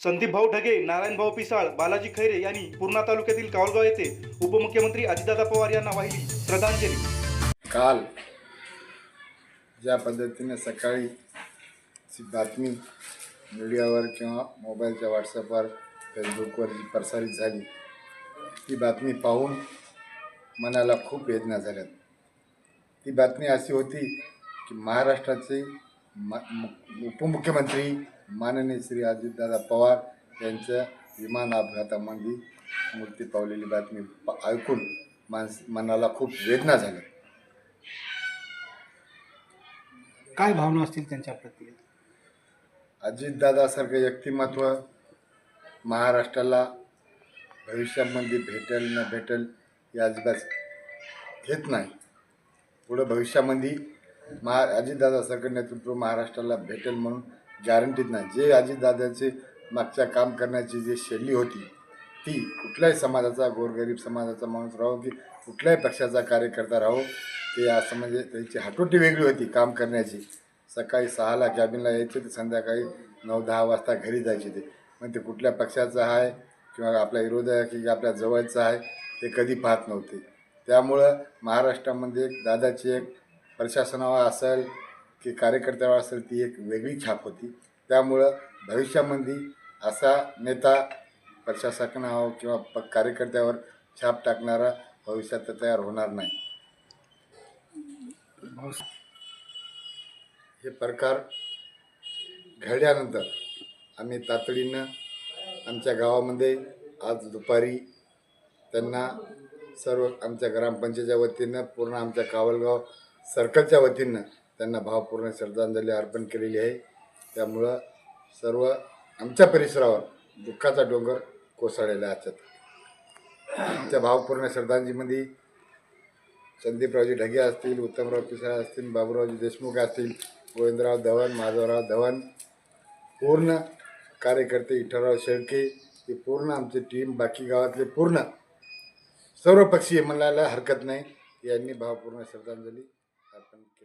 संदीप भाऊ ढगे, नारायण भाऊ पिसाळ, बालाजी खैरे यांनी पूर्णा तालुक्यातील कावलगाव येथे उपमुख्यमंत्री अजितदादा पवार यांना वाहिली श्रद्धांजली। काल ज्या पद्धतीने सकाळी बातमी मीडियावर किंवा मोबाईलच्या व्हॉट्सअपवर फेसबुकवर जी प्रसारित झाली ती बातमी पाहून मनाला खूप वेदना झाल्या। ती बातमी अशी होती की महाराष्ट्राचे उपमुख्यमंत्री माननीय श्री अजितदादा पवार यांच्या विमान अपघातामध्ये मृत्यू पावलेली बातमी ऐकून मनाला खूप वेदना झाल्या। काय भावना असतील त्यांच्या प्रती? अजितदादासारखे व्यक्तिमत्व महाराष्ट्राला भविष्यामध्ये भेटेल न भेटेल हे अजिबात घेत नाही। पुढं भविष्यामध्ये अजितदादासारखं नेतृत्व महाराष्ट्राला भेटेल म्हणून गॅरंटीत नाही। जे अजितदादाचे मागच्या काम करण्याची जी शैली होती ती कुठल्याही समाजाचा, गोरगरीब समाजाचा माणूस राहो की कुठल्याही पक्षाचा कार्यकर्ता राहो, ते असं म्हणजे त्यांची हटोटी वेगळी होती काम करण्याची। सकाळी 6ला कॅबिनला यायचे ते संध्याकाळी 9-10 वाजता घरी जायचे। ते मग ते कुठल्या पक्षाचं आहे किंवा आपल्या विरोधक की आपल्या जवळचं आहे ते कधी पाहत नव्हते। त्यामुळं महाराष्ट्रामध्ये दादाची एक प्रशासनावर असेल की कार्यकर्त्यावर असेल ती एक वेगळी छाप होती। त्यामुळं भविष्यामध्ये असा नेता प्रशासनावर किंवा कार्यकर्त्यावर छाप टाकणारा भविष्यात तयार होणार नाही। हे प्रकार घडल्यानंतर आम्ही तातडीनं आमच्या गावामध्ये आज दुपारी त्यांना सर्व आमच्या ग्रामपंचायतीच्या वतीनं पूर्ण आमच्या कावलगाव सर्कलच्या वतीनं त्यांना भावपूर्ण श्रद्धांजली अर्पण केलेली आहे। त्यामुळं सर्व आमच्या परिसरावर दुःखाचा डोंगर कोसळलेला आहे। आमच्या भावपूर्ण श्रद्धांजलीमध्ये संदीपरावजी ढगे असतील, उत्तमराव पिसाळ असतील, बाबूरावजी देशमुख असतील, गोविंदराव धवन, माधवराव धवन, पूर्ण कार्यकर्ते, विठ्ठलराव शेळके, हे पूर्ण आमची टीम, बाकी गावातले पूर्ण सर्व पक्षीय म्हणायला हरकत नाही, यांनी भावपूर्ण श्रद्धांजली अर्पण केली।